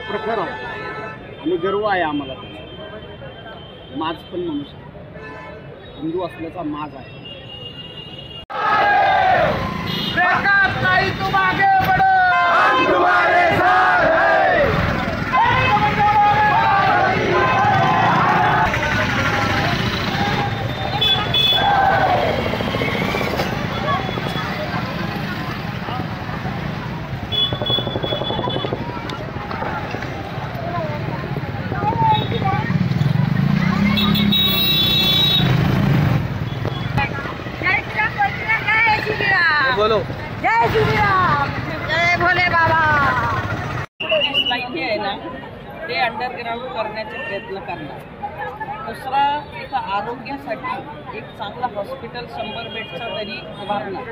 प्रखर आहोत आणि गर्व आहे आम्हाला त्याचा. माज पण म्हणू शकतो, हिंदू असल्याचा माज आहे. बोलो जय श्री राम, जय भोले बाबा. लाईन आहे ना, ते अंडरग्राउंड करण्याचे प्रयत्न करणार. दुसरा इथं आरोग्यासाठी एक चांगलं हॉस्पिटल 100 बेडचा तरी उभारणार.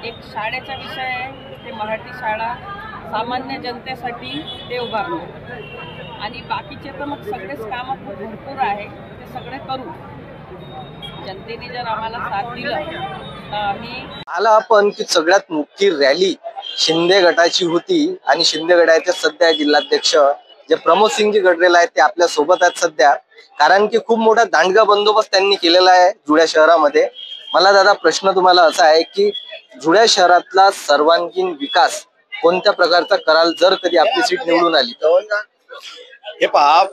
एक शाळेचा विषय आहे, ते मराठी शाळा सामान्य जनतेसाठी ते उभारणार. आणि बाकीचे तर मग सगळेच कामं खूप भरपूर आहे, ते सगळे करू. जनतेने जर आम्हाला साथ दिलं आला आपण की सगळ्यात मोठी रॅली शिंदे गटाची होती आणि शिंदे गटाचे सध्या जिल्हाध्यक्ष जे प्रमोद सिंगजी गडरेल आहेत ते आपल्या सोबत आहेत सध्या. कारण की खूप मोठा दांडगा बंदोबस्त त्यांनी केलेला आहे जुळ्या शहरामध्ये. मला दादा प्रश्न तुम्हाला असा आहे की जुळ्या शहरातला सर्वांगीण विकास कोणत्या प्रकारचा कराल जर कधी आपली सीट निवडून आली तर? हे पहा,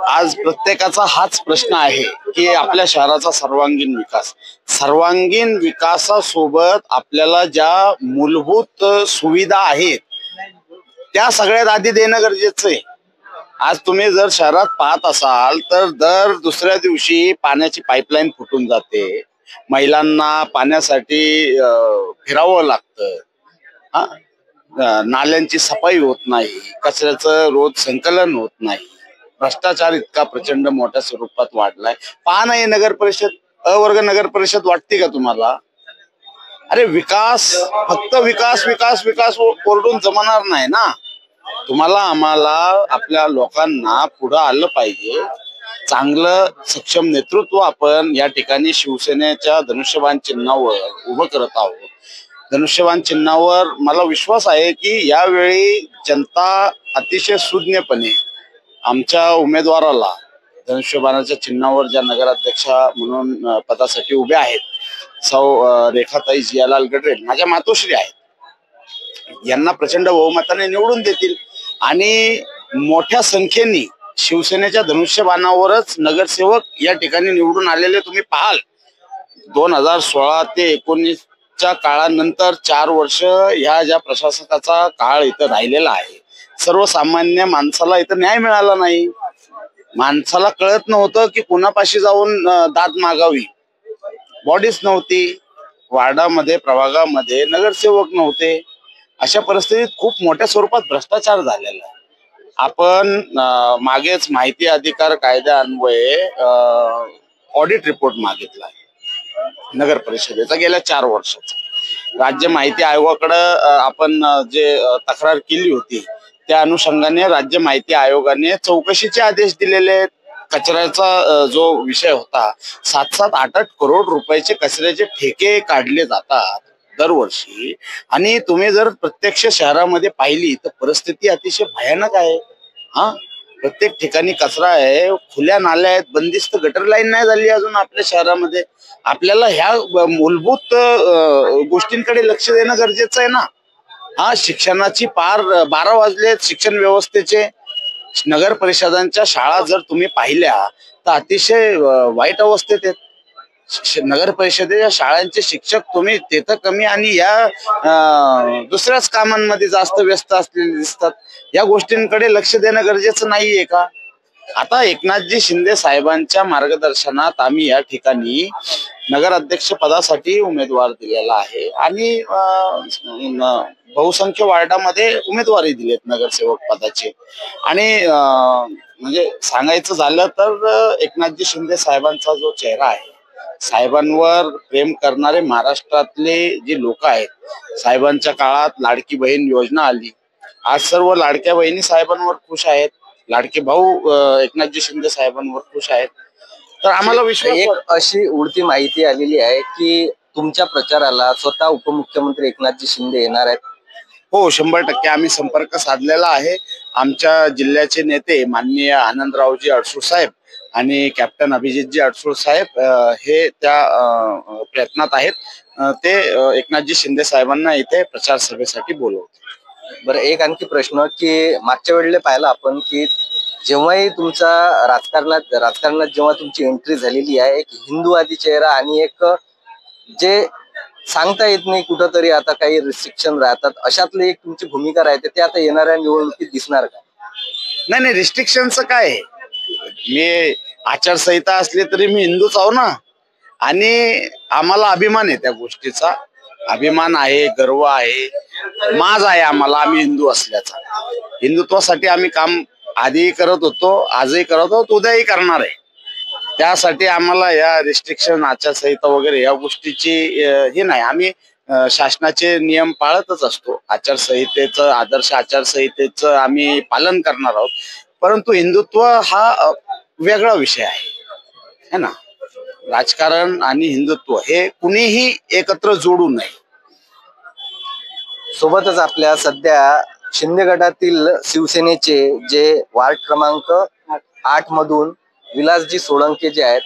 आज प्रत्येकाचा हाच प्रश्न आहे की आपल्या शहराचा सर्वांगीण विकास. सर्वांगीण विकासासोबत आपल्याला ज्या मूलभूत सुविधा आहेत त्या सगळ्यात आधी देणं गरजेचं आहे. आज तुम्ही जर शहरात पाहत असाल तर दर दुसऱ्या दिवशी पाण्याची पाईपलाईन फुटून जाते, महिलांना पाण्यासाठी फिरावं लागतं, नाल्यांची सफाई होत नाही, कचऱ्याचं रोज संकलन होत नाही, भ्रष्टाचार इतका प्रचंड मोठ्या स्वरूपात वाढलाय. पहा नाही नगर परिषद, अवर्ग नगर परिषद वाटते का तुम्हाला? अरे विकास, फक्त विकास विकास विकास ओरडून जमणार नाही ना. तुम्हाला आम्हाला आपल्या लोकांना पुढं आलं पाहिजे. चांगलं सक्षम नेतृत्व आपण या ठिकाणी शिवसेनेच्या धनुष्यबाण चिन्हावर उभं करत आहोत. धनुष्यबाण चिन्हावर मला विश्वास आहे की यावेळी जनता अतिशय सुज्ञपणे आमच्या उमेदवाराला धनुष्यबाणाच्या चिन्हावर ज्या नगराध्यक्षा म्हणून पदासाठी उभे आहेत सौ रेखाताई जियालाल गडरेल माझ्या मातोश्री आहेत, यांना प्रचंड बहुमताने निवडून देतील. आणि मोठ्या संख्येने शिवसेनेच्या धनुष्यबाणावरच नगरसेवक या ठिकाणी निवडून आलेले तुम्ही पाहाल. 2016 ते 19च्या काळानंतर 4 वर्ष ह्या ज्या प्रशासकाचा काळ इथं राहिलेला आहे, सर्वसामान्य माणसाला इथं न्याय मिळाला नाही. माणसाला कळत नव्हतं की कुणापाशी जाऊन दाद मागावी. बॉडीच नव्हती वार्डामध्ये, प्रभागामध्ये नगरसेवक नव्हते. अशा परिस्थितीत खूप मोठ्या स्वरूपात भ्रष्टाचार झालेला आहे. आपण मागेच माहिती अधिकार कायद्यान्वये ऑडिट रिपोर्ट मागितला नगर परिषदेचा गेल्या 4 वर्षाचा. राज्य माहिती आयोगाकडे आपण जे तक्रार केली होती त्या अनुषंगाने राज्य माहिती आयोगाने चौकशीचे आदेश दिलेले आहेत. कचऱ्याचा जो विषय होता, 7-7, 8-8 करोड रुपयाचे कचऱ्याचे ठेके काढले जातात दरवर्षी. आणि तुम्ही जर प्रत्यक्ष शहरामध्ये पाहिली तर परिस्थिती अतिशय भयानक आहे. प्रत्येक ठिकाणी कचरा आहे, खुल्या नाल्या आहेत, बंदिस्त गटर लाईन नाही झाली अजून आपल्या शहरामध्ये. आपल्याला ह्या मूलभूत गोष्टींकडे लक्ष देणं गरजेचं आहे ना. शिक्षणाची पार 12 वाजलेत शिक्षण व्यवस्थेचे. नगर परिषदांच्या शाळा जर तुम्ही पाहिल्या तर अतिशय वाईट अवस्थेत आहेत. नगर परिषदेच्या शाळांचे शिक्षक तुम्ही तिथं कमी आणि या दुसऱ्याच कामांमध्ये जास्त व्यस्त असलेले दिसतात. या गोष्टींकडे लक्ष देणं गरजेचं नाहीये का? आता एकनाथजी शिंदे साहेबांच्या मार्गदर्शनात आम्ही या ठिकाणी नगराध्यक्ष पदासाठी उमेदवार दिलेला आहे आणि बहुसंख्य वार्डामध्ये उमेदवारी दिलेत नगरसेवक पदाचे. आणि म्हणजे सांगायचं झालं तर एकनाथजी शिंदे साहेबांचा जो चेहरा आहे, साहेबांवर प्रेम करणारे महाराष्ट्रातले जे लोक आहेत, साहेबांच्या काळात लाडकी बहीण योजना आली, आज सर्व लाडक्या बहिणी साहेबांवर खुश आहेत, लाडके भाऊ एकनाथजी शिंदे साहेबांवर खुश आहेत. तर आम्हाला विश्वास, एक अशी उडती माहिती आलेली आहे की तुमच्या प्रचाराला स्वतः उपमुख्यमंत्री एकनाथजी शिंदे येणार आहेत. हो, 100% आम्ही संपर्क साधलेला आहे. आमच्या जिल्ह्याचे नेते माननीय आनंदरावजी अडसूळ साहेब आणि कॅप्टन अभिजितजी अडसूळ साहेब हे त्या प्रयत्नात आहेत. ते एकनाथजी शिंदे साहेबांना इथे प्रचार सभेसाठी बोलवते. बरं, एक आणखी प्रश्न की मागच्या वेळेला पाहिलं आपण की जेव्हाही तुमचा राजकारणात जेव्हा तुमची एंट्री झालेली आहे, एक हिंदूवादी चेहरा आणि एक जे सांगता येत नाही कुठंतरी आता काही रिस्ट्रिक्शन राहतात अशातली एक तुमची भूमिका राहते, ते आता येणाऱ्या निवडणुकीत दिसणार का? नाही, रिस्ट्रिक्शनचं काय आहे? मी आचारसंहिता असली तरी मी हिंदूच आहो ना, आणि आम्हाला अभिमान आहे त्या गोष्टीचा. अभिमान आहे, गर्व आहे, माज आहे आम्हाला आम्ही हिंदू असल्याचा. हिंदुत्वासाठी आम्ही काम आधीही करत होतो, आजही करत होतो, उद्याही करणार आहे. त्यासाठी आम्हाला या रिस्ट्रिक्शन आचारसंहिता वगैरे या गोष्टीची हे नाही. आम्ही शासनाचे नियम पाळतच असतो. आचारसंहितेचं, आदर्श आचारसंहितेचं आम्ही पालन करणार आहोत. परंतु हिंदुत्व हा वेगळा विषय आहे ना. राजकारण आणि हिंदुत्व हे कुणीही एकत्र जोडू नये. सोबतच आपल्या सध्या शिंदे गटातील शिवसेनेचे जे वार्ड क्रमांक 8 मधून विलासजी सोळंके जे आहेत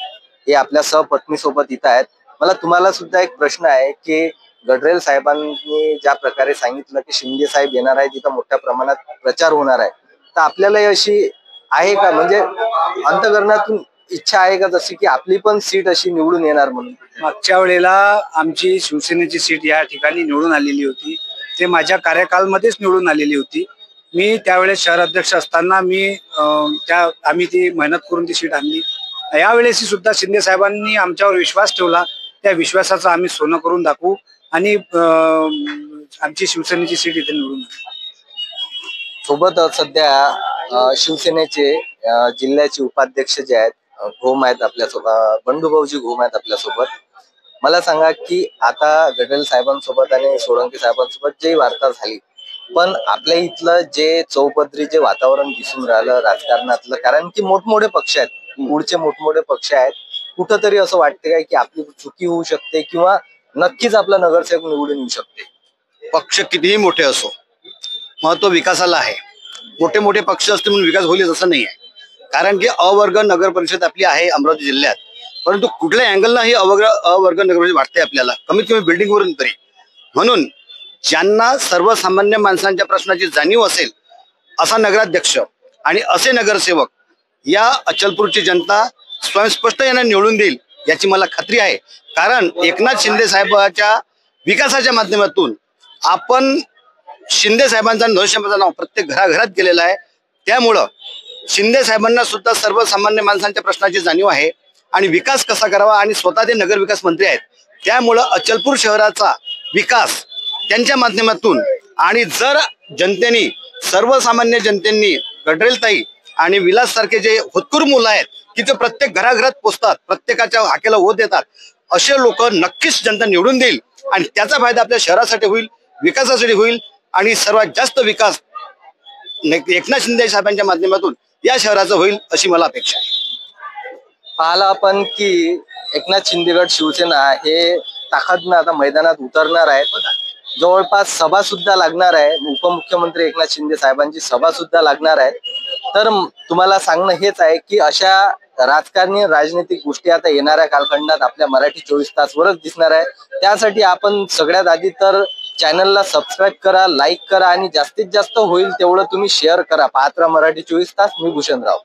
हे आपल्या सहपत्नी सोबत इथं आहेत. मला तुम्हाला सुद्धा एक प्रश्न आहे की गडरेल साहेबांनी ज्या प्रकारे सांगितलं की शिंदे साहेब येणार आहे, तिथं मोठ्या प्रमाणात प्रचार होणार आहे, तर आपल्याला अशी आहे का, म्हणजे अंतःकरणातून इच्छा आहे का जशी की आपली पण सीट अशी निवडून येणार म्हणून? मागच्या वेळेला आमची शिवसेनेची सीट या ठिकाणी निवडून आलेली होती. ते माझ्या कार्यकालमध्येच निवडून आलेली होती. मी त्यावेळेस शहर अध्यक्ष असताना आम्ही ती मेहनत करून ती सीट आणली. यावेळेस सुद्धा शिंदे साहेबांनी आमच्यावर विश्वास ठेवला. त्या विश्वासाचं आम्ही सोनं करून दाखवू आणि आमची शिवसेनेची सीट इथे निवडून आली. सोबत सध्या शिवसेनेचे जिल्ह्याचे उपाध्यक्ष जे आहेत घोम आहेत आपल्यासोबत, बंडूभाऊजी घोम आहेत आपल्यासोबत. मला सांगा की आता गडरेल साहेबांसोबत आणि सोळंके साहेबांसोबत जी वार्ता झाली, पण आपल्या इथलं जे चौपदरी जे वातावरण दिसून राहिलं राजकारणातलं, कारण की मोठमोठे पक्ष आहेत, पुढचे मोठमोठे पक्ष आहेत, कुठंतरी असं वाटते काय की आपली चुकी होऊ शकते किंवा नक्कीच आपला नगरसेवक निवडून येऊ शकते? पक्ष कितीही मोठे असो, महत्व विकासाला आहे. मोठे मोठे पक्ष असते म्हणून विकास होईल असं नाही आहे. कारण की अवर्ग नगर परिषद आपली आहे अमरावती जिल्ह्यात, परंतु कुठल्या अँगलनं ही अवर्ग नगर परिषद वाटते आपल्याला, कमीत कमी बिल्डिंग वरून तरी. म्हणून ज्यांना सर्वसामान्य माणसांच्या प्रश्नाची जाणीव असेल असा नगराध्यक्ष आणि असे नगरसेवक या अचलपूरची जनता स्वयंस्पष्ट यांना निवडून देईल याची मला खात्री आहे. कारण एकनाथ शिंदे साहेबांच्या विकासाच्या माध्यमातून आपण शिंदे साहेबांचा नवशंभरचं नाव प्रत्येक घराघरात गेलेलं आहे. त्यामुळं शिंदे साहेबांना सुद्धा सर्वसामान्य माणसांच्या प्रश्नाची जाणीव आहे आणि विकास कसा करावा, आणि स्वतः ते नगर विकास मंत्री आहेत. त्यामुळं अचलपूर शहराचा विकास त्यांच्या माध्यमातून, आणि जर जनतेने, सर्वसामान्य जनतेने गडरेलताई आणि विलास सारखे जे होतकरू मुलं आहेत की ते प्रत्येक घराघरात पोचतात, प्रत्येकाच्या हाकेला ओढ देतात, असे लोक नक्कीच जनता निवडून देईल आणि त्याचा फायदा आपल्या शहरासाठी होईल, विकासासाठी होईल. आणि सर्वात जास्त विकास एकनाथ शिंदे साहेबांच्या माध्यमातून या शहराचं होईल अशी मला अपेक्षा आहे. पाहिलं आपण की एकनाथ शिंदेगड शिवसेना हे ताकदनं आता मैदानात उतरणार आहेत. जवळपास सभा सुद्धा लागणार आहे, उपमुख्यमंत्री एकनाथ शिंदे साहेबांची सभा सुद्धा लागणार आहे. तर तुम्हाला सांगणं हेच आहे की अशा राजकारणी राजनैतिक गोष्टी आता येणाऱ्या कालखंडात आपल्या मराठी 24 तासवरच दिसणार आहे. त्यासाठी आपण सगळ्यात आधी तर चॅनलला सबस्क्राईब करा, लाईक करा आणि जास्तीत जास्त होईल तेवढं तुम्ही शेअर करा. पाहत राहा मराठी 24 तास. मी भूषणराव.